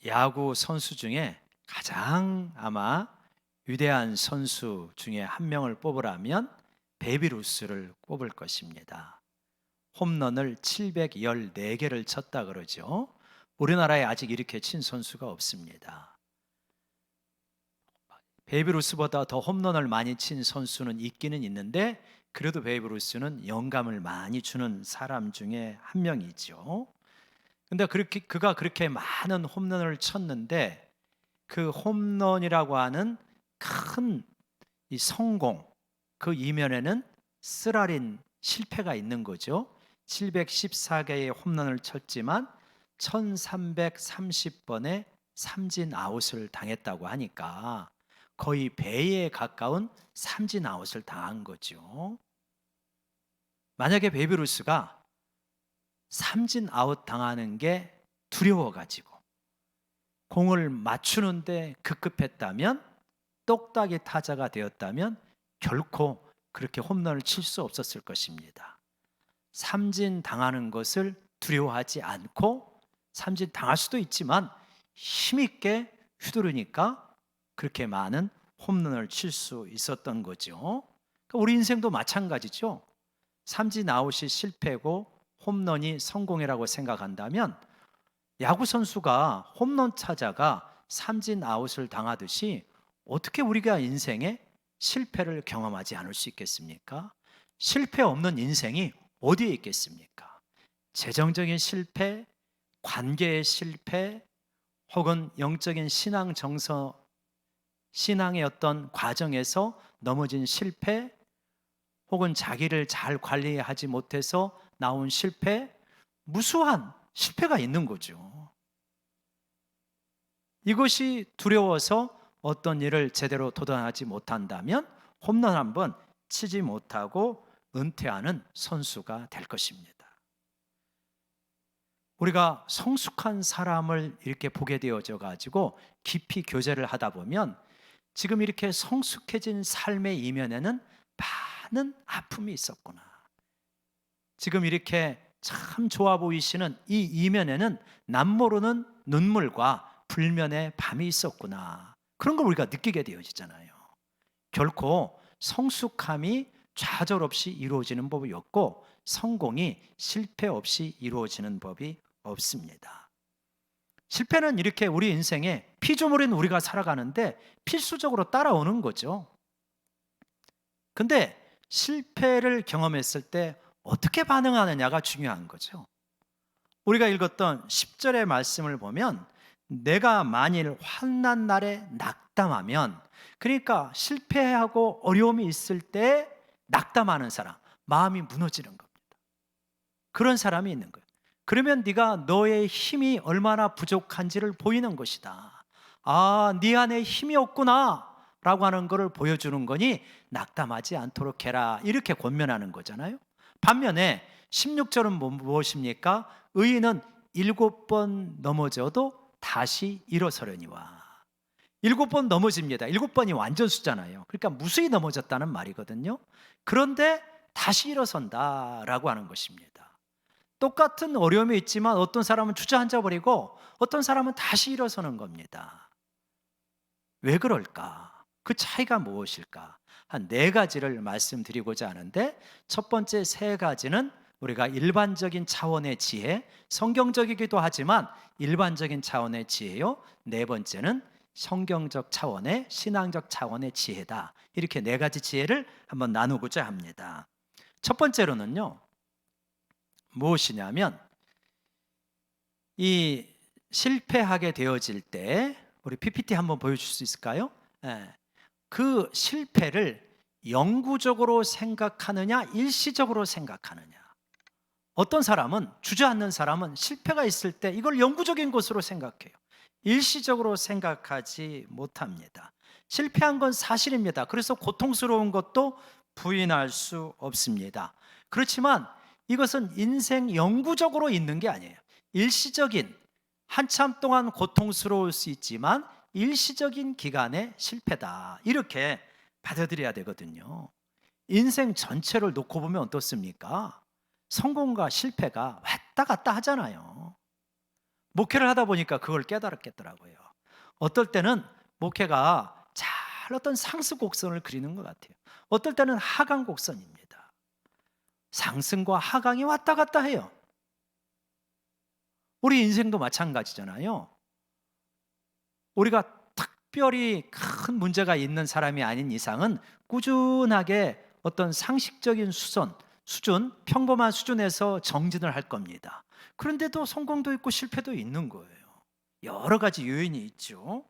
야구 선수 중에 가장 아마 위대한 선수 중에 한 명을 뽑으라면 베이비루스를 꼽을 것입니다. 홈런을 714개를 쳤다 그러죠. 우리나라에 아직 이렇게 친 선수가 없습니다. 베이비루스보다 더 홈런을 많이 친 선수는 있기는 있는데, 그래도 베이비루스는 영감을 많이 주는 사람 중에 한 명이죠. 근데 그가 그렇게 많은 홈런을 쳤는데, 그 홈런이라고 하는 큰 이 성공, 그 이면에는 쓰라린 실패가 있는 거죠. 714개의 홈런을 쳤지만 1330번의 삼진 아웃을 당했다고 하니까 거의 배에 가까운 삼진 아웃을 당한 거죠. 만약에 베이브루스가 삼진 아웃 당하는 게 두려워가지고 공을 맞추는데 급급했다면, 똑딱이 타자가 되었다면 결코 그렇게 홈런을 칠 수 없었을 것입니다. 삼진 당하는 것을 두려워하지 않고, 삼진 당할 수도 있지만 힘있게 휘두르니까 그렇게 많은 홈런을 칠 수 있었던 거죠. 그러니까 우리 인생도 마찬가지죠. 삼진 아웃이 실패고 홈런이 성공이라고 생각한다면, 야구 선수가 홈런 타자가 삼진 아웃을 당하듯이 어떻게 우리가 인생에 실패를 경험하지 않을 수 있겠습니까? 실패 없는 인생이 어디에 있겠습니까? 재정적인 실패, 관계의 실패, 혹은 영적인 신앙의 어떤 과정에서 넘어진 실패, 혹은 자기를 잘 관리하지 못해서 나온 실패, 무수한 실패가 있는 거죠. 이것이 두려워서 어떤 일을 제대로 도전하지 못한다면 홈런 한번 치지 못하고 은퇴하는 선수가 될 것입니다. 우리가 성숙한 사람을 이렇게 보게 되어져 가지고 깊이 교제를 하다 보면, 지금 이렇게 성숙해진 삶의 이면에는 많은 아픔이 있었구나, 지금 이렇게 참 좋아 보이시는 이 이면에는 남모르는 눈물과 불면의 밤이 있었구나, 그런 걸 우리가 느끼게 되어지잖아요. 결코 성숙함이 좌절 없이 이루어지는 법이 없고, 성공이 실패 없이 이루어지는 법이 없습니다. 실패는 이렇게 우리 인생에 피조물인 우리가 살아가는데 필수적으로 따라오는 거죠. 근데 실패를 경험했을 때 어떻게 반응하느냐가 중요한 거죠. 우리가 읽었던 10절의 말씀을 보면, 내가 만일 환난 날에 낙담하면, 그러니까 실패하고 어려움이 있을 때 낙담하는 사람, 마음이 무너지는 겁니다. 그런 사람이 있는 거예요. 그러면 네가 너의 힘이 얼마나 부족한지를 보이는 것이다. 아, 네 안에 힘이 없구나 라고 하는 것을 보여주는 거니 낙담하지 않도록 해라, 이렇게 권면하는 거잖아요. 반면에 16절은 무엇입니까? 의인은 7번 넘어져도 다시 일어서려니와. 7번 넘어집니다. 7번이 완전 수잖아요. 그러니까 무수히 넘어졌다는 말이거든요. 그런데 다시 일어선다라고 하는 것입니다. 똑같은 어려움이 있지만 어떤 사람은 주저앉아 버리고 어떤 사람은 다시 일어서는 겁니다. 왜 그럴까? 그 차이가 무엇일까? 한 4가지를 말씀드리고자 하는데, 첫 번째 3가지는 우리가 일반적인 차원의 지혜, 성경적이기도 하지만 일반적인 차원의 지혜요. 4번째는 성경적 차원의, 신앙적 차원의 지혜다. 이렇게 4가지 지혜를 한번 나누고자 합니다. 첫 번째로는요, 무엇이냐면, 이 실패하게 되어질 때, 우리 PPT 한번 보여줄 수 있을까요? 예. 그 실패를 영구적으로 생각하느냐, 일시적으로 생각하느냐. 어떤 사람은, 주저앉는 사람은 실패가 있을 때 이걸 영구적인 것으로 생각해요. 일시적으로 생각하지 못합니다. 실패한 건 사실입니다. 그래서 고통스러운 것도 부인할 수 없습니다. 그렇지만 이것은 인생 영구적으로 있는 게 아니에요. 일시적인, 한참 동안 고통스러울 수 있지만 일시적인 기간의 실패다, 이렇게 받아들여야 되거든요. 인생 전체를 놓고 보면 어떻습니까? 성공과 실패가 왔다 갔다 하잖아요. 목회를 하다 보니까 그걸 깨달았겠더라고요. 어떨 때는 목회가 잘 어떤 상승 곡선을 그리는 것 같아요. 어떨 때는 하강 곡선입니다. 상승과 하강이 왔다 갔다 해요. 우리 인생도 마찬가지잖아요. 우리가 특별히 큰 문제가 있는 사람이 아닌 이상은 꾸준하게 어떤 상식적인 수준, 평범한 수준에서 정진을 할 겁니다. 그런데도 성공도 있고 실패도 있는 거예요. 여러 가지 요인이 있죠.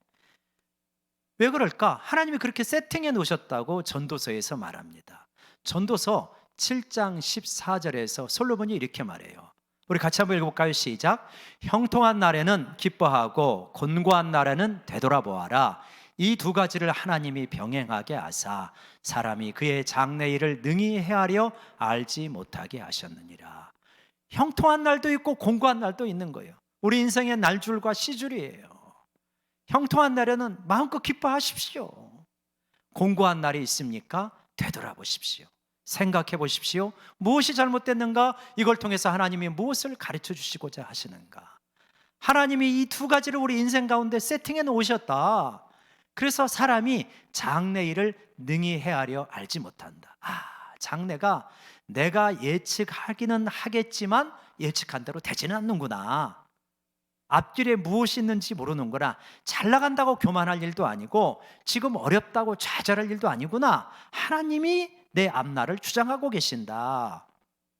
왜 그럴까? 하나님이 그렇게 세팅해 놓으셨다고 전도서에서 말합니다. 전도서 7장 14절에서 솔로몬이 이렇게 말해요. 우리 같이 한번 읽어볼까요? 시작. 형통한 날에는 기뻐하고 곤고한 날에는 되돌아보아라. 이 두 가지를 하나님이 병행하게 하사 사람이 그의 장래일을 능히 헤아려 알지 못하게 하셨느니라. 형통한 날도 있고 곤고한 날도 있는 거예요. 우리 인생의 날줄과 시줄이에요. 형통한 날에는 마음껏 기뻐하십시오. 곤고한 날이 있습니까? 되돌아보십시오. 생각해 보십시오. 무엇이 잘못됐는가? 이걸 통해서 하나님이 무엇을 가르쳐 주시고자 하시는가? 하나님이 이 두 가지를 우리 인생 가운데 세팅해 놓으셨다. 그래서 사람이 장래일을 능히 헤아려 알지 못한다. 장래가 내가 예측하기는 하겠지만 예측한 대로 되지는 않는구나. 앞길에 무엇이 있는지 모르는구나. 잘 나간다고 교만할 일도 아니고 지금 어렵다고 좌절할 일도 아니구나. 하나님이 내 앞날을 주장하고 계신다.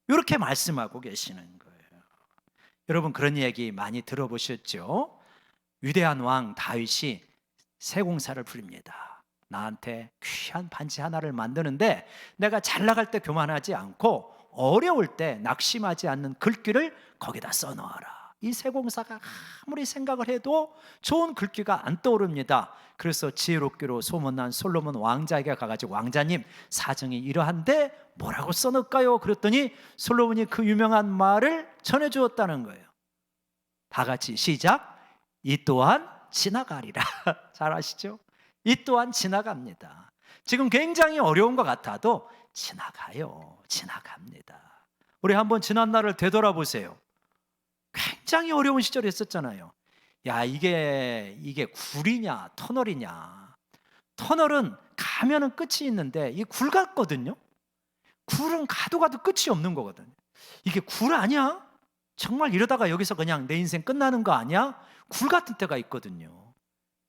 이렇게 말씀하고 계시는 거예요. 여러분 그런 얘기 많이 들어보셨죠? 위대한 왕 다윗이 세공사를 부립니다. 나한테 귀한 반지 하나를 만드는데 내가 잘 나갈 때 교만하지 않고 어려울 때 낙심하지 않는 글귀를 거기다 써놓아라. 이 세공사가 아무리 생각을 해도 좋은 글귀가 안 떠오릅니다. 그래서 지혜롭기로 소문난 솔로몬 왕자에게 가가지고 왕자님 사정이 이러한데 뭐라고 써놓을까요? 그랬더니 솔로몬이 그 유명한 말을 전해주었다는 거예요. 다 같이 시작. 이 또한 지나가리라. 잘 아시죠? 이 또한 지나갑니다. 지금 굉장히 어려운 것 같아도 지나가요. 지나갑니다. 우리 한번 지난 날을 되돌아보세요. 굉장히 어려운 시절이 있었잖아요. 야, 이게 굴이냐 터널이냐. 터널은 가면은 끝이 있는데 이 굴 같거든요. 굴은 가도 끝이 없는 거거든요. 이게 굴 아니야? 정말 이러다가 여기서 그냥 내 인생 끝나는 거 아니야? 굴 같은 때가 있거든요.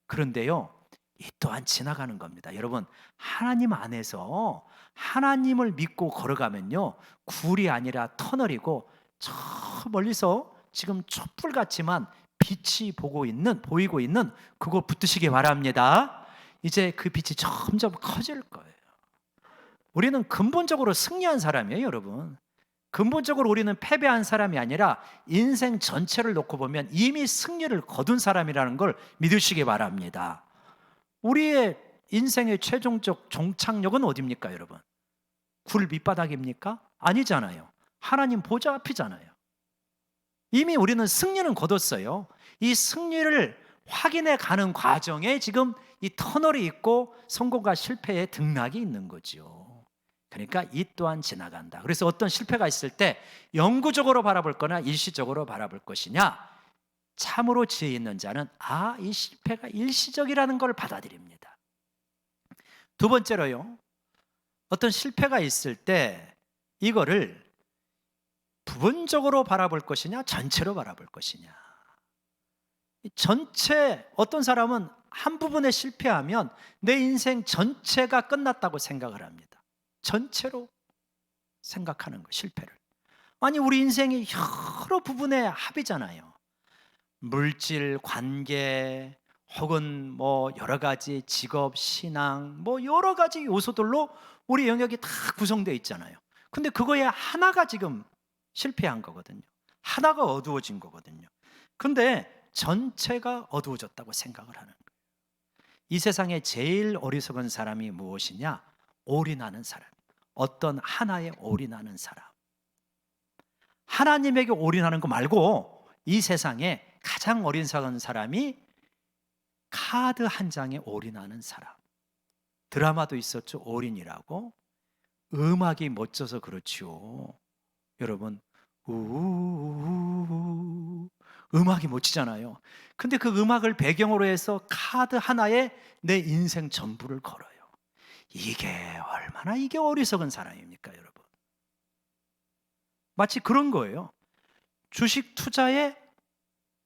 그런데요, 이 또한 지나가는 겁니다. 여러분, 하나님 안에서 하나님을 믿고 걸어가면요, 굴이 아니라 터널이고 저 멀리서 지금 촛불 같지만 빛이 보이고 있는 그거 붙드시기 바랍니다. 이제 그 빛이 점점 커질 거예요. 우리는 근본적으로 승리한 사람이에요, 여러분. 근본적으로 우리는 패배한 사람이 아니라 인생 전체를 놓고 보면 이미 승리를 거둔 사람이라는 걸 믿으시기 바랍니다. 우리의 인생의 최종적 종착역은 어디입니까, 여러분? 굴 밑바닥입니까? 아니잖아요. 하나님 보좌 앞이잖아요. 이미 우리는 승리는 거뒀어요. 이 승리를 확인해 가는 과정에 지금 이 터널이 있고 성공과 실패의 등락이 있는 거죠. 그러니까 이 또한 지나간다. 그래서 어떤 실패가 있을 때 영구적으로 바라볼 거나 일시적으로 바라볼 것이냐, 참으로 지혜 있는 자는 이 실패가 일시적이라는 걸 받아들입니다. 두 번째로요, 어떤 실패가 있을 때 이거를 부분적으로 바라볼 것이냐 전체로 바라볼 것이냐. 전체, 어떤 사람은 한 부분에 실패하면 내 인생 전체가 끝났다고 생각을 합니다. 전체로 생각하는 거, 실패를. 아니, 우리 인생이 여러 부분의 합이잖아요. 물질, 관계, 혹은 뭐 여러 가지 직업, 신앙, 뭐 여러 가지 요소들로 우리 영역이 다 구성되어 있잖아요. 근데 그거에 하나가 지금 실패한 거거든요. 하나가 어두워진 거거든요. 근데 전체가 어두워졌다고 생각을 하는 거예요. 이 세상에 제일 어리석은 사람이 무엇이냐? 올인하는 사람. 어떤 하나에 올인하는 사람. 하나님에게 올인하는 거 말고 이 세상에 가장 어리석은 사람이 카드 한 장에 올인하는 사람. 드라마도 있었죠. 올인이라고. 음악이 멋져서 그렇지요. 여러분, 우우우우 음악이 멋지잖아요. 근데 그 음악을 배경으로 해서 카드 하나에 내 인생 전부를 걸어요. 이게 얼마나 이게 어리석은 사람입니까, 여러분? 마치 그런 거예요. 주식 투자에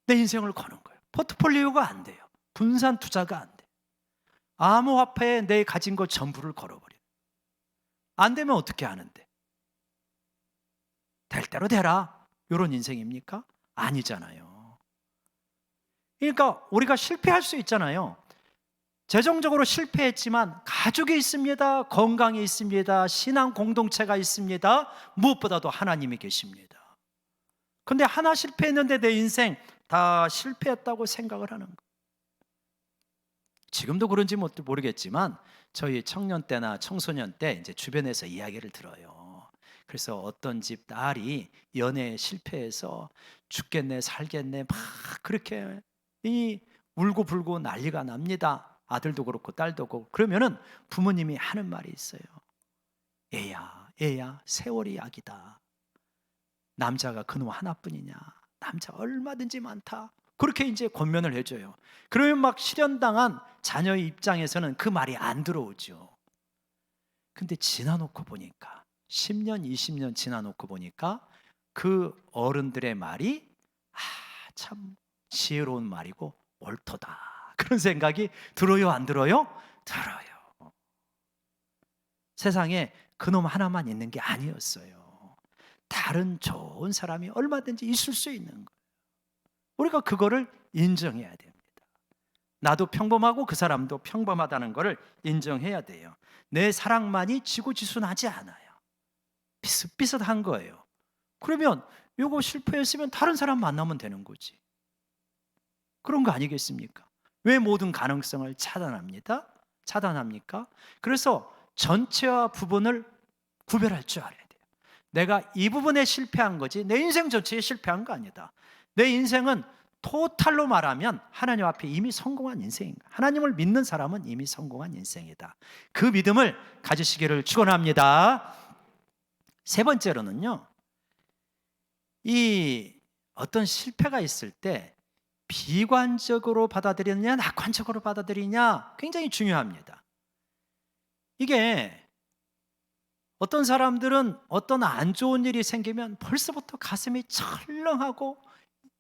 내 인생을 거는 거예요. 포트폴리오가 안 돼요. 분산 투자가 안 돼요. 암호화폐에 내 가진 것 전부를 걸어버려요. 안 되면 어떻게 하는데? 될 대로 되라. 이런 인생입니까? 아니잖아요. 그러니까 우리가 실패할 수 있잖아요. 재정적으로 실패했지만 가족이 있습니다. 건강이 있습니다. 신앙 공동체가 있습니다. 무엇보다도 하나님이 계십니다. 근데 하나 실패했는데 내 인생 다 실패했다고 생각을 하는 거예요. 지금도 그런지 모르겠지만 저희 청년 때나 청소년 때 이제 주변에서 이야기를 들어요. 그래서 어떤 집 딸이 연애에 실패해서 죽겠네 살겠네 막 그렇게 울고 불고 난리가 납니다. 아들도 그렇고 딸도 그렇고. 그러면은 부모님이 하는 말이 있어요. 애야 세월이 약이다. 남자가 그놈 하나뿐이냐. 남자 얼마든지 많다. 그렇게 이제 권면을 해줘요. 그러면 막 실현당한 자녀의 입장에서는 그 말이 안 들어오죠. 근데 지나놓고 보니까 10년, 20년 지나놓고 보니까 그 어른들의 말이 참 지혜로운 말이고 옳도다. 그런 생각이 들어요, 안 들어요? 들어요. 세상에 그놈 하나만 있는 게 아니었어요. 다른 좋은 사람이 얼마든지 있을 수 있는 거예요. 우리가 그거를 인정해야 됩니다. 나도 평범하고 그 사람도 평범하다는 것을 인정해야 돼요. 내 사랑만이 지고지순하지 않아요. 비슷비슷한 거예요. 그러면 이거 실패했으면 다른 사람 만나면 되는 거지. 그런 거 아니겠습니까? 왜 모든 가능성을 차단합니까? 그래서 전체와 부분을 구별할 줄 알아야 돼요. 내가 이 부분에 실패한 거지 내 인생 전체에 실패한 거 아니다. 내 인생은 토탈로 말하면 하나님 앞에 이미 성공한 인생입니다. 하나님을 믿는 사람은 이미 성공한 인생이다. 그 믿음을 가지시기를 축원합니다. 세 번째로는요, 이 어떤 실패가 있을 때 비관적으로 받아들이느냐 낙관적으로 받아들이냐 굉장히 중요합니다. 이게 어떤 사람들은 어떤 안 좋은 일이 생기면 벌써부터 가슴이 철렁하고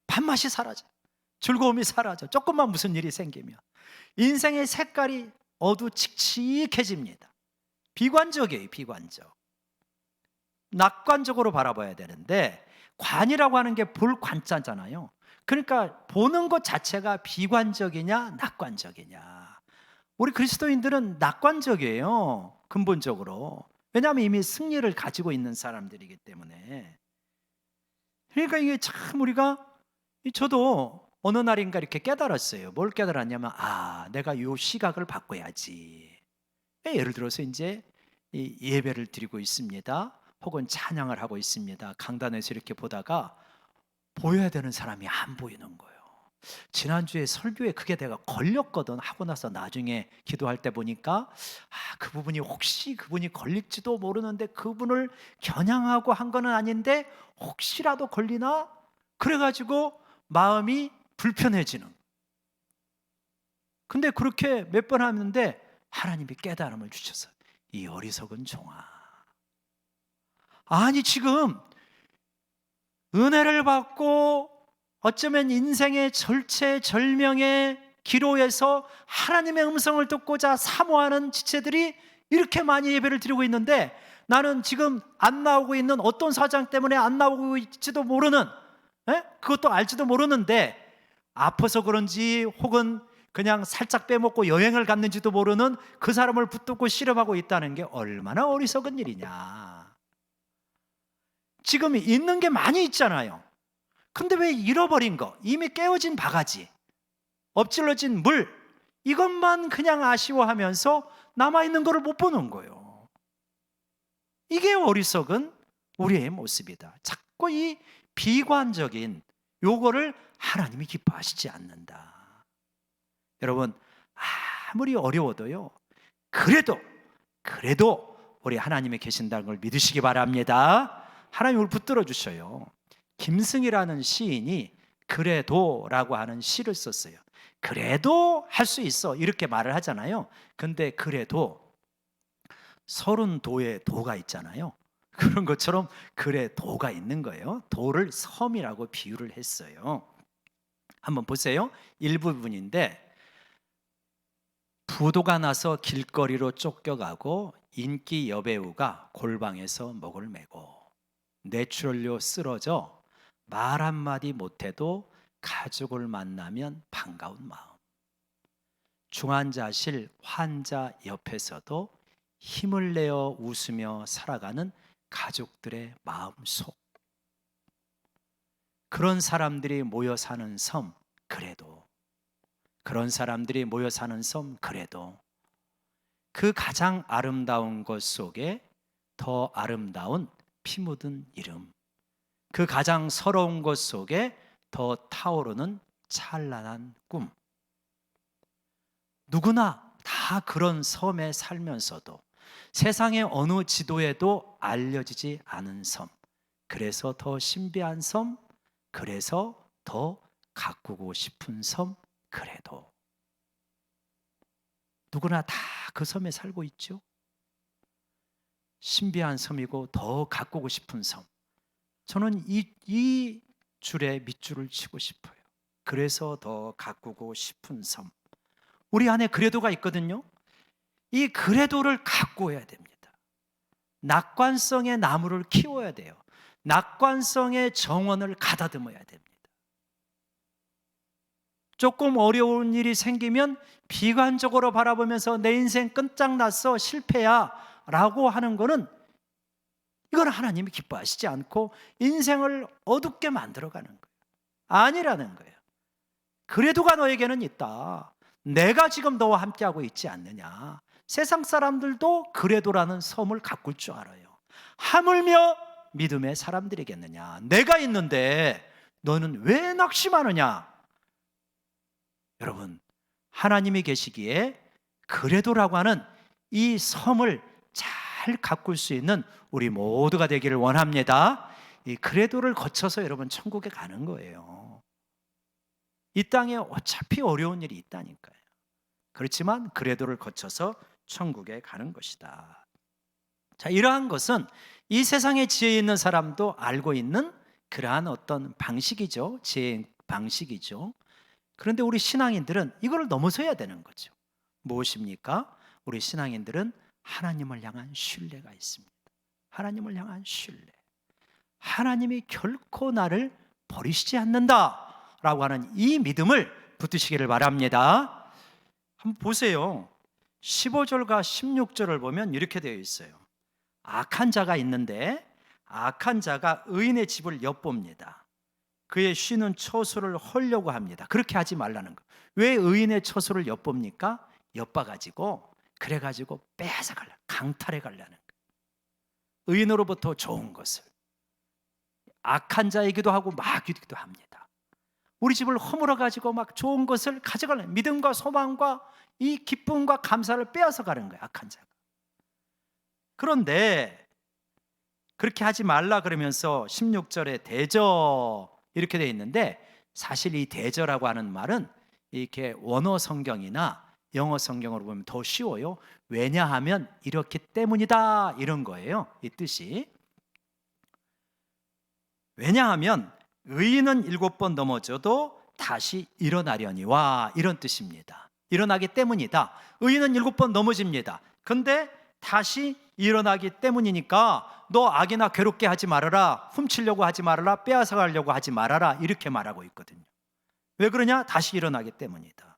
밥맛이 사라져, 즐거움이 사라져. 조금만 무슨 일이 생기면 인생의 색깔이 어두칙칙해집니다. 비관적이에요. 비관적. 낙관적으로 바라봐야 되는데 관이라고 하는 게 볼 관자잖아요. 그러니까 보는 것 자체가 비관적이냐 낙관적이냐. 우리 그리스도인들은 낙관적이에요. 근본적으로. 왜냐하면 이미 승리를 가지고 있는 사람들이기 때문에. 그러니까 이게 참 우리가, 저도 어느 날인가 이렇게 깨달았어요. 뭘 깨달았냐면 내가 이 시각을 바꿔야지. 예를 들어서 이제 예배를 드리고 있습니다. 혹은 찬양을 하고 있습니다. 강단에서 이렇게 보다가 보여야 되는 사람이 안 보이는 거예요. 지난주에 설교에 그게 내가 걸렸거든. 하고 나서 나중에 기도할 때 보니까 그 부분이 혹시 그분이 걸릴지도 모르는데 그분을 겨냥하고 한 거는 아닌데 혹시라도 걸리나? 그래가지고 마음이 불편해지는. 근데 그렇게 몇 번 하는데 하나님이 깨달음을 주셔서 이 어리석은 종아, 아니 지금 은혜를 받고 어쩌면 인생의 절체절명의 기로에서 하나님의 음성을 듣고자 사모하는 지체들이 이렇게 많이 예배를 드리고 있는데 나는 지금 안 나오고 있는 어떤 사정 때문에 안 나오고 있지도 모르는, 그것도 알지도 모르는데 아파서 그런지 혹은 그냥 살짝 빼먹고 여행을 갔는지도 모르는 그 사람을 붙들고 씨름하고 있다는 게 얼마나 어리석은 일이냐. 지금 있는 게 많이 있잖아요. 근데 왜 잃어버린 거, 이미 깨어진 바가지, 엎질러진 물, 이것만 그냥 아쉬워하면서 남아있는 거를 못 보는 거예요. 이게 어리석은 우리의 모습이다. 자꾸 이 비관적인 요거를 하나님이 기뻐하시지 않는다. 여러분, 아무리 어려워도요, 그래도 우리 하나님이 계신다는 걸 믿으시기 바랍니다. 하나님 우리 붙들어 주셔요. 김승이라는 시인이 그래도라고 하는 시를 썼어요. 그래도 할 수 있어 이렇게 말을 하잖아요. 근데 그래도 30도의 도가 있잖아요. 그런 것처럼 그래도가 있는 거예요. 도를 섬이라고 비유를 했어요. 한번 보세요. 일부분인데, 부도가 나서 길거리로 쫓겨가고 인기 여배우가 골방에서 목을 메고 뇌출혈로 쓰러져 말 한마디 못해도 가족을 만나면 반가운 마음, 중환자실 환자 옆에서도 힘을 내어 웃으며 살아가는 가족들의 마음속, 그런 사람들이 모여 사는 섬, 그래도, 그런 사람들이 모여 사는 섬, 그래도 그 가장 아름다운 것 속에 더 아름다운 피 묻은 이름, 그 가장 서러운 것 속에 더 타오르는 찬란한 꿈. 누구나 다 그런 섬에 살면서도 세상의 어느 지도에도 알려지지 않은 섬, 그래서 더 신비한 섬, 그래서 더 가꾸고 싶은 섬, 그래도 누구나 다 그 섬에 살고 있죠. 신비한 섬이고 더 가꾸고 싶은 섬. 저는 이 줄에 밑줄을 치고 싶어요. 그래서 더 가꾸고 싶은 섬. 우리 안에 그래도가 있거든요. 이 그래도를 가꾸어야 됩니다. 낙관성의 나무를 키워야 돼요. 낙관성의 정원을 가다듬어야 됩니다. 조금 어려운 일이 생기면 비관적으로 바라보면서 내 인생 끝장났어, 실패야 라고 하는 거는, 이건 하나님이 기뻐하시지 않고 인생을 어둡게 만들어가는 거예요. 아니라는 거예요. 그래도가 너에게는 있다. 내가 지금 너와 함께하고 있지 않느냐. 세상 사람들도 그래도라는 섬을 가꿀 줄 알아요. 하물며 믿음의 사람들이겠느냐. 내가 있는데 너는 왜 낙심하느냐. 여러분, 하나님이 계시기에 그래도라고 하는 이 섬을 잘 가꿀 수 있는 우리 모두가 되기를 원합니다. 이 그래도를 거쳐서 여러분 천국에 가는 거예요. 이 땅에 어차피 어려운 일이 있다니까요. 그렇지만 그래도를 거쳐서 천국에 가는 것이다. 자, 이러한 것은 이 세상에 지혜 있는 사람도 알고 있는 그러한 어떤 방식이죠. 지혜 방식이죠. 그런데 우리 신앙인들은 이걸 넘어서야 되는 거죠. 무엇입니까? 우리 신앙인들은 하나님을 향한 신뢰가 있습니다. 하나님을 향한 신뢰. 하나님이 결코 나를 버리시지 않는다라고 하는 이 믿음을 붙드시기를 바랍니다. 한번 보세요. 15절과 16절을 보면 이렇게 되어 있어요. 악한 자가 있는데 악한 자가 의인의 집을 엿봅니다. 그의 쉬는 처소를 헐려고 합니다. 그렇게 하지 말라는 거. 왜 의인의 처소를 엿봅니까? 엿봐가지고 그래가지고 뺏어가려, 강탈해 가려는 거예요. 의인으로부터 좋은 것을 악한 자이기도 하고 마귀이기도 합니다. 우리 집을 허물어가지고 막 좋은 것을 가져가려는, 믿음과 소망과 이 기쁨과 감사를 빼앗아 가는 거예요, 악한 자가. 그런데 그렇게 하지 말라 그러면서 16절에 대저 이렇게 되어 있는데, 사실 이 대저라고 하는 말은 이렇게 원어 성경이나 영어 성경으로 보면 더 쉬워요. 왜냐하면 이렇기 때문이다, 이런 거예요. 이 뜻이. 왜냐하면 의인은 7번 넘어져도 다시 일어나려니와, 이런 뜻입니다. 일어나기 때문이다. 의인은 7번 넘어집니다. 근데 다시 일어나기 때문이니까 너 악이나 괴롭게 하지 말아라, 훔치려고 하지 말아라, 빼앗아 가려고 하지 말아라, 이렇게 말하고 있거든요. 왜 그러냐? 다시 일어나기 때문이다.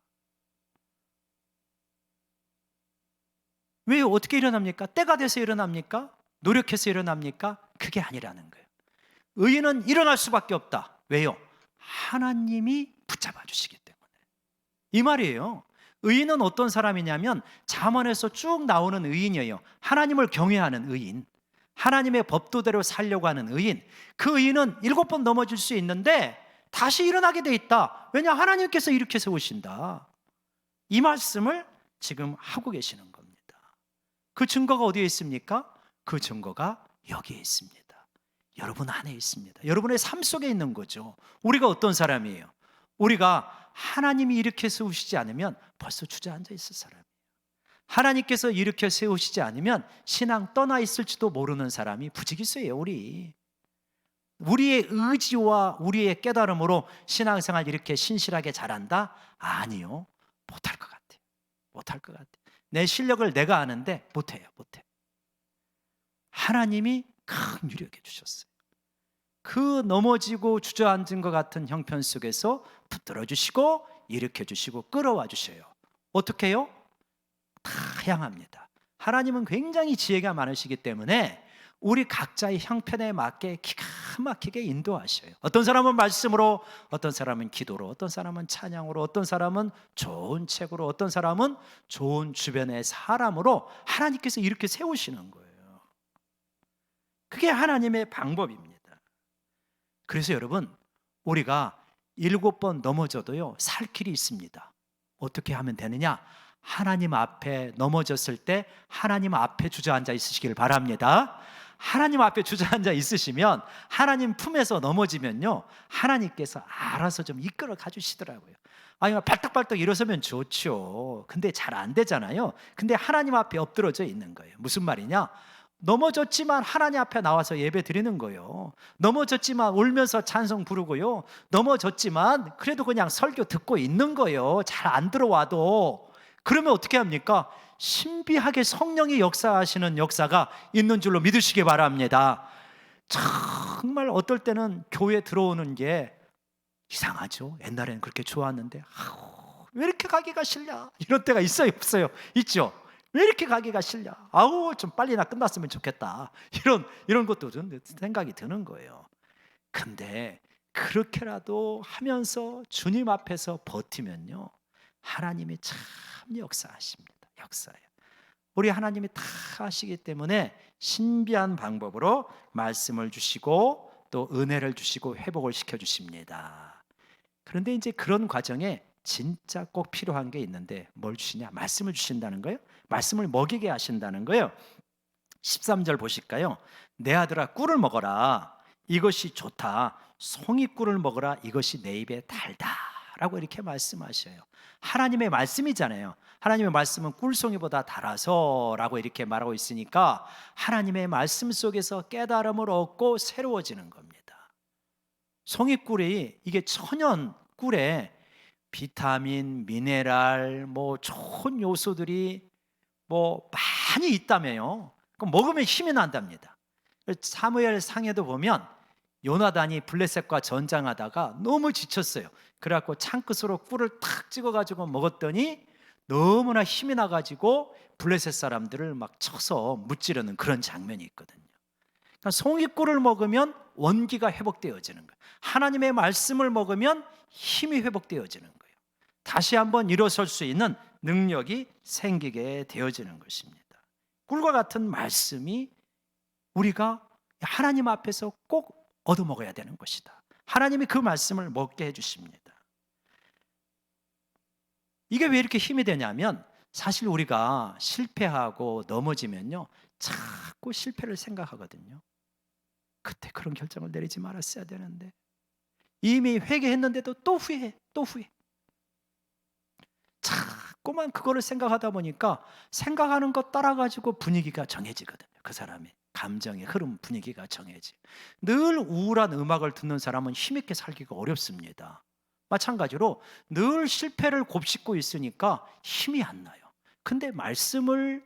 왜 어떻게 일어납니까? 때가 돼서 일어납니까? 노력해서 일어납니까? 그게 아니라는 거예요. 의인은 일어날 수밖에 없다. 왜요? 하나님이 붙잡아 주시기 때문에. 이 말이에요. 의인은 어떤 사람이냐면 잠언에서 쭉 나오는 의인이에요. 하나님을 경외하는 의인, 하나님의 법도대로 살려고 하는 의인. 그 의인은 7번 넘어질 수 있는데 다시 일어나게 돼 있다. 왜냐? 하나님께서 이렇게 세우신다. 이 말씀을 지금 하고 계시는 겁니다. 그 증거가 어디에 있습니까? 그 증거가 여기에 있습니다. 여러분 안에 있습니다. 여러분의 삶 속에 있는 거죠. 우리가 어떤 사람이에요? 우리가 하나님이 일으켜 세우시지 않으면 벌써 주저앉아 있을 사람이에요. 하나님께서 일으켜 세우시지 않으면 신앙 떠나 있을지도 모르는 사람이 부지기수예요. 우리의 의지와 우리의 깨달음으로 신앙생활 이렇게 신실하게 잘한다? 아니요. 못할 것 같아요. 못할 것 같아요. 내 실력을 내가 아는데 못해요. 하나님이 큰 유력해 주셨어요. 그 넘어지고 주저앉은 것 같은 형편 속에서 붙들어 주시고 일으켜 주시고 끌어와 주셔요. 어떻게 해요? 다양합니다. 하나님은 굉장히 지혜가 많으시기 때문에 우리 각자의 형편에 맞게 기가 막히게 인도하셔요. 어떤 사람은 말씀으로, 어떤 사람은 기도로, 어떤 사람은 찬양으로, 어떤 사람은 좋은 책으로, 어떤 사람은 좋은 주변의 사람으로 하나님께서 이렇게 세우시는 거예요. 그게 하나님의 방법입니다. 그래서 여러분, 우리가 7번 넘어져도요, 살 길이 있습니다. 어떻게 하면 되느냐? 하나님 앞에 넘어졌을 때 하나님 앞에 주저앉아 있으시길 바랍니다. 하나님 앞에 주저앉아 있으시면, 하나님 품에서 넘어지면요, 하나님께서 알아서 좀 이끌어 가주시더라고요. 아니, 발떡발떡 일어서면 좋죠. 근데 잘 안 되잖아요. 근데 하나님 앞에 엎드러져 있는 거예요. 무슨 말이냐? 넘어졌지만 하나님 앞에 나와서 예배 드리는 거예요. 넘어졌지만 울면서 찬송 부르고요. 넘어졌지만 그래도 그냥 설교 듣고 있는 거예요. 잘 안 들어와도. 그러면 어떻게 합니까? 신비하게 성령이 역사하시는 역사가 있는 줄로 믿으시기 바랍니다. 정말 어떨 때는 교회 들어오는 게 이상하죠. 옛날에는 그렇게 좋았는데 왜 이렇게 가기가 싫냐, 이런 때가 있어요, 없어요? 있죠. 왜 이렇게 가기가 싫냐, 좀 빨리나 끝났으면 좋겠다, 이런 것도 좀 생각이 드는 거예요. 근데 그렇게라도 하면서 주님 앞에서 버티면요, 하나님이 참 역사하십니다. 역사예요. 우리 하나님이 다 하시기 때문에 신비한 방법으로 말씀을 주시고 또 은혜를 주시고 회복을 시켜주십니다. 그런데 이제 그런 과정에 진짜 꼭 필요한 게 있는데, 뭘 주시냐? 말씀을 주신다는 거예요. 말씀을 먹이게 하신다는 거예요. 13절 보실까요? 내 아들아, 꿀을 먹어라, 이것이 좋다. 송이꿀을 먹어라, 이것이 내 입에 달다, 라고 이렇게 말씀하셔요. 하나님의 말씀이잖아요. 하나님의 말씀은 꿀송이보다 달아서 라고 이렇게 말하고 있으니까 하나님의 말씀 속에서 깨달음을 얻고 새로워지는 겁니다. 송이꿀이, 이게 천연 꿀에 비타민, 미네랄, 좋은 요소들이 많이 있다며요. 그럼 먹으면 힘이 난답니다. 사무엘 상에도 보면 요나단이 블레셋과 전장하다가 너무 지쳤어요. 그래갖고 창끝으로 꿀을 탁 찍어가지고 먹었더니 너무나 힘이 나가지고 블레셋 사람들을 막 쳐서 무찌르는 그런 장면이 있거든요. 그러니까 송이꿀을 먹으면 원기가 회복되어지는 거예요. 하나님의 말씀을 먹으면 힘이 회복되어지는 거예요. 다시 한번 일어설 수 있는 능력이 생기게 되어지는 것입니다. 꿀과 같은 말씀이 우리가 하나님 앞에서 꼭 얻어먹어야 되는 것이다. 하나님이 그 말씀을 먹게 해주십니다. 이게 왜 이렇게 힘이 되냐면, 사실 우리가 실패하고 넘어지면요, 자꾸 실패를 생각하거든요. 그때 그런 결정을 내리지 말았어야 되는데, 이미 회개했는데도 또 후회. 자꾸만 그거를 생각하다 보니까 생각하는 것 따라가지고 분위기가 정해지거든요. 그 사람의 감정의 흐름, 분위기가 정해지. 늘 우울한 음악을 듣는 사람은 힘있게 살기가 어렵습니다. 마찬가지로 늘 실패를 곱씹고 있으니까 힘이 안 나요. 근데 말씀을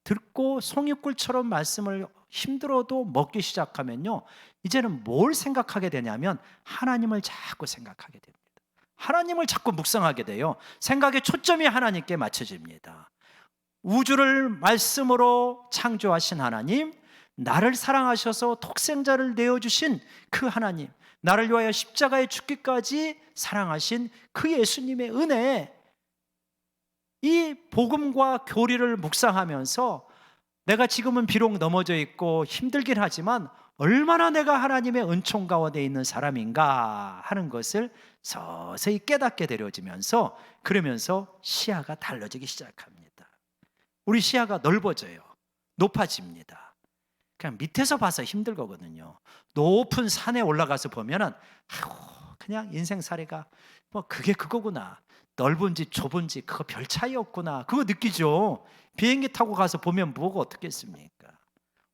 듣고 송이꿀처럼 말씀을 힘들어도 먹기 시작하면요, 이제는 뭘 생각하게 되냐면 하나님을 자꾸 생각하게 됩니다. 하나님을 자꾸 묵상하게 돼요. 생각의 초점이 하나님께 맞춰집니다. 우주를 말씀으로 창조하신 하나님, 나를 사랑하셔서 독생자를 내어주신 그 하나님, 나를 위하여 십자가에 죽기까지 사랑하신 그 예수님의 은혜, 이 복음과 교리를 묵상하면서 내가 지금은 비록 넘어져 있고 힘들긴 하지만 얼마나 내가 하나님의 은총 가운데 있는 사람인가 하는 것을 서서히 깨닫게 되어지면서, 그러면서 시야가 달라지기 시작합니다. 우리 시야가 넓어져요. 높아집니다. 그냥 밑에서 봐서 힘들 거거든요. 높은 산에 올라가서 보면은 아이고, 그냥 인생살이가 뭐 그게 그거구나. 넓은지 좁은지 그거 별 차이 없구나. 그거 느끼죠. 비행기 타고 가서 보면 뭐가 어떻겠습니까?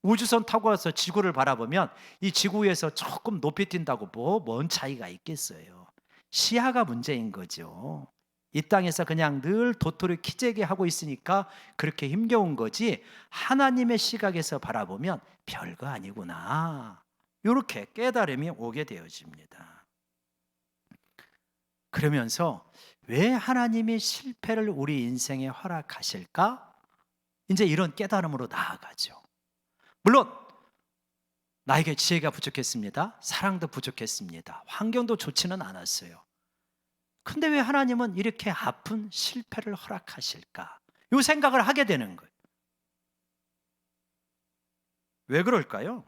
우주선 타고 와서 지구를 바라보면 이 지구 위에서 조금 높이 뛴다고 뭐 뭔 차이가 있겠어요. 시야가 문제인 거죠. 이 땅에서 그냥 늘 도토리 키재기 하고 있으니까 그렇게 힘겨운 거지, 하나님의 시각에서 바라보면 별거 아니구나, 이렇게 깨달음이 오게 되어집니다. 그러면서 왜 하나님이 실패를 우리 인생에 허락하실까? 이제 이런 깨달음으로 나아가죠. 물론 나에게 지혜가 부족했습니다. 사랑도 부족했습니다. 환경도 좋지는 않았어요. 근데 왜 하나님은 이렇게 아픈 실패를 허락하실까? 이 생각을 하게 되는 거예요. 왜 그럴까요?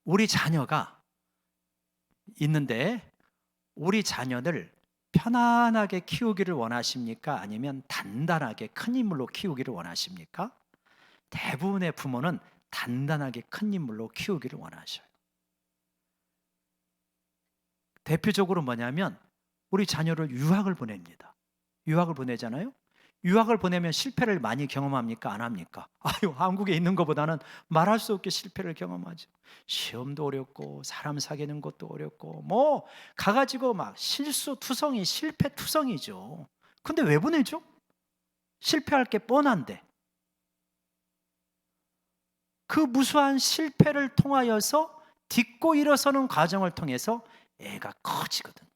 우리 자녀가 있는데 우리 자녀를 편안하게 키우기를 원하십니까? 아니면 단단하게 큰 인물로 키우기를 원하십니까? 대부분의 부모는 단단하게 큰 인물로 키우기를 원하셔요. 대표적으로 뭐냐면 우리 자녀를 유학을 보냅니다. 유학을 보내잖아요. 유학을 보내면 실패를 많이 경험합니까? 안 합니까? 아유, 한국에 있는 것보다는 말할 수 없게 실패를 경험하죠. 시험도 어렵고 사람 사귀는 것도 어렵고 뭐 가가지고 막 실수투성이 실패투성이죠. 근데 왜 보내죠? 실패할 게 뻔한데. 그 무수한 실패를 통하여서 딛고 일어서는 과정을 통해서 애가 커지거든요.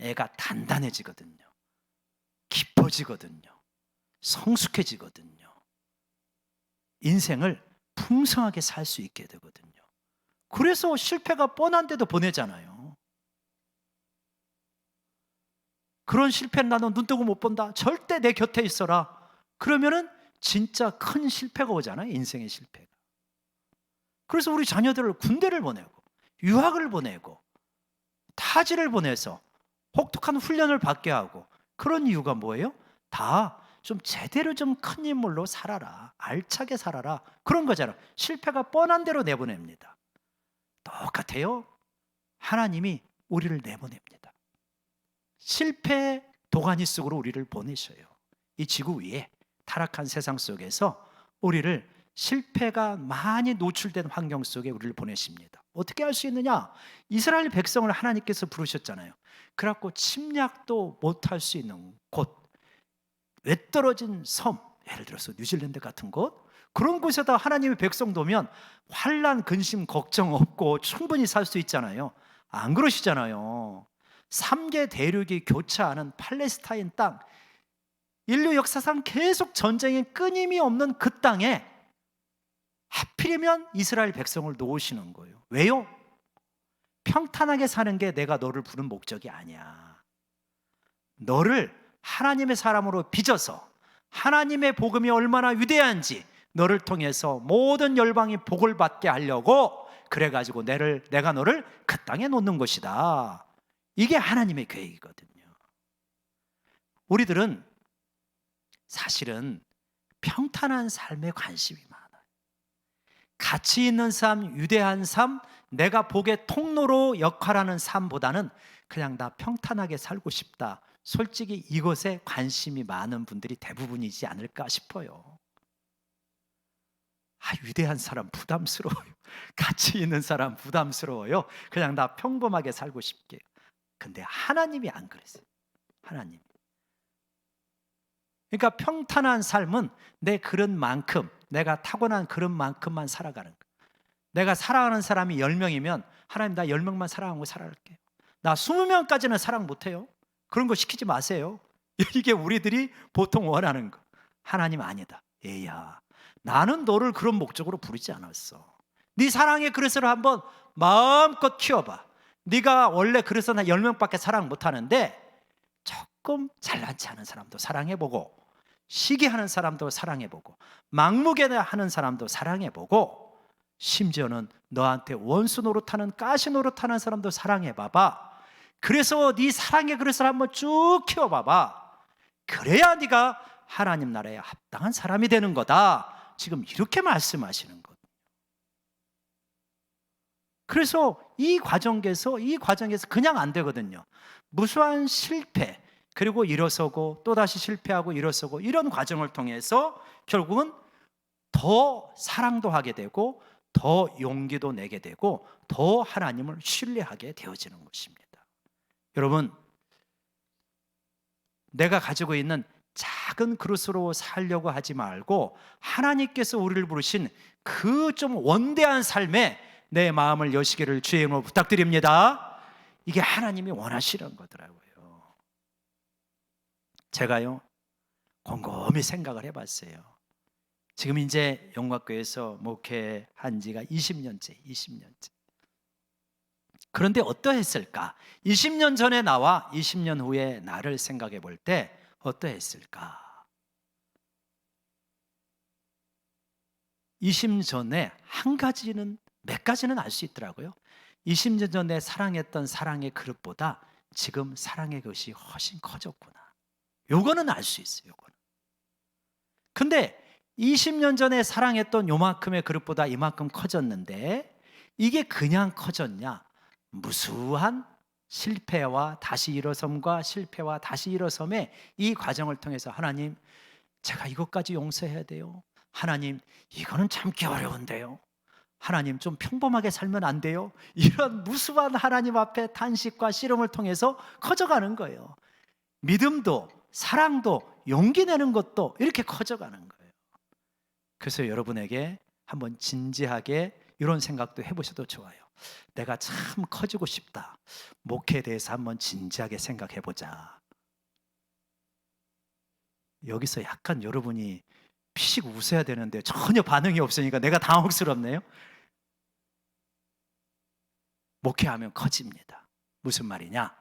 애가 단단해지거든요. 깊어지거든요. 성숙해지거든요. 인생을 풍성하게 살 수 있게 되거든요. 그래서 실패가 뻔한데도 보내잖아요. 그런 실패는 나는 눈 뜨고 못 본다. 절대 내 곁에 있어라. 그러면은 진짜 큰 실패가 오잖아요. 인생의 실패가. 그래서 우리 자녀들을 군대를 보내고 유학을 보내고 타지를 보내서 혹독한 훈련을 받게 하고, 그런 이유가 뭐예요? 다 좀 제대로 좀 큰 인물로 살아라, 알차게 살아라, 그런 거잖아요. 실패가 뻔한 대로 내보냅니다. 똑같아요. 하나님이 우리를 내보냅니다. 실패 도가니 속으로 우리를 보내셔요. 이 지구 위에 타락한 세상 속에서 우리를 실패가 많이 노출된 환경 속에 우리를 보내십니다. 어떻게 할 수 있느냐? 이스라엘 백성을 하나님께서 부르셨잖아요. 그래갖고 침략도 못할 수 있는 곳, 외떨어진 섬, 예를 들어서 뉴질랜드 같은 곳, 그런 곳에다 하나님의 백성 두면 환난, 근심, 걱정 없고 충분히 살 수 있잖아요. 안 그러시잖아요. 3개 대륙이 교차하는 팔레스타인 땅, 인류 역사상 계속 전쟁이 끊임이 없는 그 땅에 하필이면 이스라엘 백성을 놓으시는 거예요. 왜요? 평탄하게 사는 게 내가 너를 부른 목적이 아니야. 너를 하나님의 사람으로 빚어서 하나님의 복음이 얼마나 위대한지 너를 통해서 모든 열방이 복을 받게 하려고, 그래가지고 내가 너를 그 땅에 놓는 것이다. 이게 하나님의 계획이거든요. 우리들은 사실은 평탄한 삶에 관심이 많아요. 가치 있는 삶, 위대한 삶, 내가 복의 통로로 역할하는 삶보다는 그냥 나 평탄하게 살고 싶다. 솔직히 이것에 관심이 많은 분들이 대부분이지 않을까 싶어요. 위대한 사람 부담스러워요. 가치 있는 사람 부담스러워요. 그냥 나 평범하게 살고 싶게. 근데 하나님이 안 그랬어요. 하나님. 그러니까 평탄한 삶은 내 그런 만큼, 내가 타고난 그런 만큼만 살아가는 거예요. 내가 사랑하는 사람이 10명이면 하나님, 나 10명만 사랑하고 살아갈게요. 나 20명까지는 사랑 못해요. 그런 거 시키지 마세요. 이게 우리들이 보통 원하는 거. 하나님 아니다. 얘야, 나는 너를 그런 목적으로 부르지 않았어. 네 사랑의 그릇을 한번 마음껏 키워봐. 네가 원래 그래서 나 10명밖에 사랑 못하는데 조금 잘난치 않은 사람도 사랑해보고, 시기하는 사람도 사랑해보고, 막무가내하는 사람도 사랑해보고, 심지어는 너한테 원수 노릇하는, 가시 노릇하는 사람도 사랑해봐봐. 그래서 네 사랑의 그릇을 한번 쭉 키워봐봐. 그래야 네가 하나님 나라에 합당한 사람이 되는 거다. 지금 이렇게 말씀하시는 거예요. 그래서 이 과정에서 그냥 안 되거든요. 무수한 실패, 그리고 일어서고 또다시 실패하고 일어서고, 이런 과정을 통해서 결국은 더 사랑도 하게 되고 더 용기도 내게 되고 더 하나님을 신뢰하게 되어지는 것입니다. 여러분, 내가 가지고 있는 작은 그릇으로 살려고 하지 말고 하나님께서 우리를 부르신 그 좀 원대한 삶에 내 마음을 여시기를 주의 이름으로 부탁드립니다. 이게 하나님이 원하시는 거더라고요. 제가요, 곰곰이 생각을 해봤어요. 지금 이제 영광교회에서 목회한 지가 20년째. 그런데 어떠했을까? 20년 전에 나와 20년 후에 나를 생각해 볼 때 어떠했을까? 20년 전에 몇 가지는 알 수 있더라고요. 20년 전에 사랑했던 사랑의 그릇보다 지금 사랑의 것이 훨씬 커졌구나. 요거는 알 수 있어요. 요거는. 근데 20년 전에 사랑했던 요만큼의 그릇보다 이만큼 커졌는데, 이게 그냥 커졌냐? 무수한 실패와 다시 일어섬과 실패와 다시 일어섬의 이 과정을 통해서 하나님, 제가 이것까지 용서해야 돼요. 하나님, 이거는 참기 어려운데요. 하나님, 좀 평범하게 살면 안 돼요? 이런 무수한 하나님 앞에 탄식과 씨름을 통해서 커져가는 거예요. 믿음도 사랑도 용기 내는 것도 이렇게 커져가는 거예요. 그래서 여러분에게 한번 진지하게 이런 생각도 해보셔도 좋아요. 내가 참 커지고 싶다. 목회에 대해서 한번 진지하게 생각해보자. 여기서 약간 여러분이 피식 웃어야 되는데 전혀 반응이 없으니까 내가 당혹스럽네요. 목회하면 커집니다. 무슨 말이냐?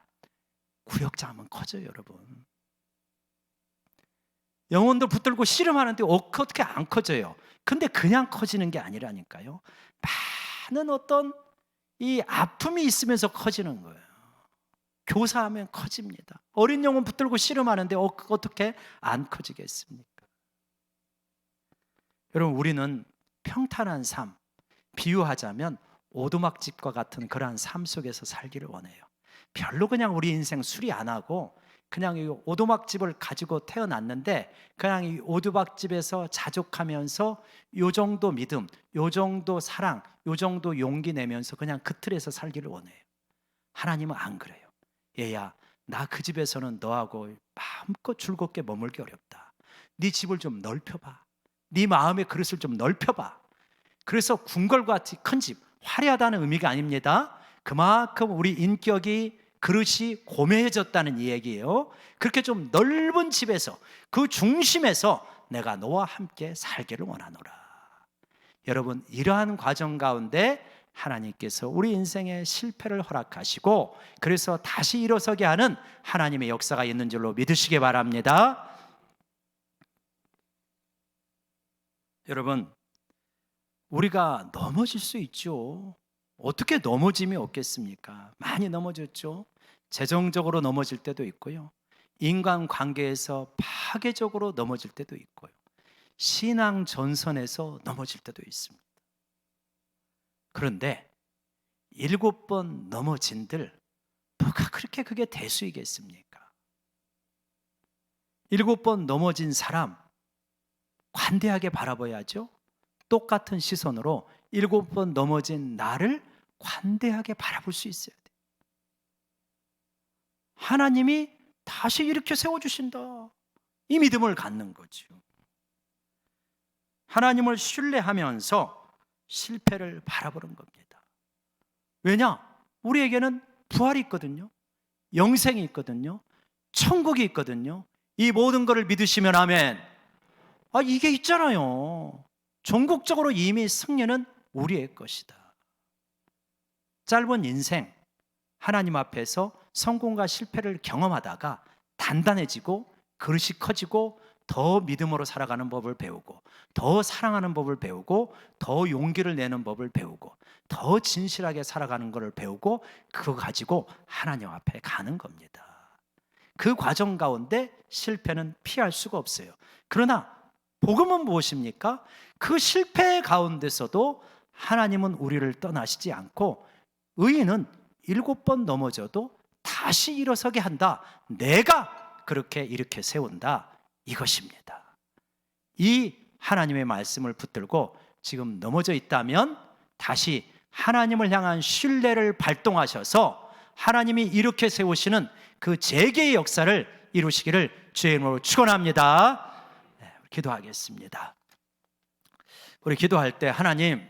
구역장하면 커져요, 여러분. 영혼도 붙들고 씨름하는데 어떻게 안 커져요? 근데 그냥 커지는 게 아니라니까요. 많은 어떤 이 아픔이 있으면서 커지는 거예요. 교사하면 커집니다. 어린 영혼 붙들고 씨름하는데 어떻게 안 커지겠습니까? 여러분, 우리는 평탄한 삶, 비유하자면 오두막집과 같은 그러한 삶 속에서 살기를 원해요. 별로 그냥 우리 인생 수리 안 하고 그냥 이 오두막집을 가지고 태어났는데 그냥 이 오두막집에서 자족하면서 요 정도 믿음, 요 정도 사랑, 요 정도 용기 내면서 그냥 그 틀에서 살기를 원해요. 하나님은 안 그래요. 얘야, 나 그 집에서는 너하고 마음껏 즐겁게 머물기 어렵다. 네 집을 좀 넓혀봐. 네 마음의 그릇을 좀 넓혀봐. 그래서 궁궐과 같이 큰 집, 화려하다는 의미가 아닙니다. 그만큼 우리 인격이, 그릇이 고매해졌다는 이야기예요. 그렇게 좀 넓은 집에서, 그 중심에서 내가 너와 함께 살기를 원하노라. 여러분, 이러한 과정 가운데 하나님께서 우리 인생의 실패를 허락하시고 그래서 다시 일어서게 하는 하나님의 역사가 있는 줄로 믿으시기 바랍니다. 여러분, 우리가 넘어질 수 있죠. 어떻게 넘어짐이 없겠습니까? 많이 넘어졌죠. 재정적으로 넘어질 때도 있고요. 인간관계에서 파괴적으로 넘어질 때도 있고요. 신앙 전선에서 넘어질 때도 있습니다. 그런데 7번 넘어진들 뭐가 그렇게 그게 대수이겠습니까? 7번 넘어진 사람 관대하게 바라봐야죠. 똑같은 시선으로 7번 넘어진 나를 관대하게 바라볼 수 있어야 돼요. 하나님이 다시 일으켜 세워주신다. 이 믿음을 갖는 거죠. 하나님을 신뢰하면서 실패를 바라보는 겁니다. 왜냐? 우리에게는 부활이 있거든요. 영생이 있거든요. 천국이 있거든요. 이 모든 것을 믿으시면 아멘. 이게 있잖아요. 전국적으로 이미 승리는 우리의 것이다. 짧은 인생, 하나님 앞에서 성공과 실패를 경험하다가 단단해지고 그릇이 커지고 더 믿음으로 살아가는 법을 배우고 더 사랑하는 법을 배우고 더 용기를 내는 법을 배우고 더 진실하게 살아가는 것을 배우고 그거 가지고 하나님 앞에 가는 겁니다. 그 과정 가운데 실패는 피할 수가 없어요. 그러나 복음은 무엇입니까? 그 실패 가운데서도 하나님은 우리를 떠나시지 않고 의인은 7번 넘어져도 다시 일어서게 한다. 내가 그렇게 일으켜 세운다. 이것입니다. 이 하나님의 말씀을 붙들고 지금 넘어져 있다면 다시 하나님을 향한 신뢰를 발동하셔서 하나님이 일으켜 세우시는 그 재개의 역사를 이루시기를 주의 이름으로 축원합니다. 네, 기도하겠습니다. 우리 기도할 때 하나님,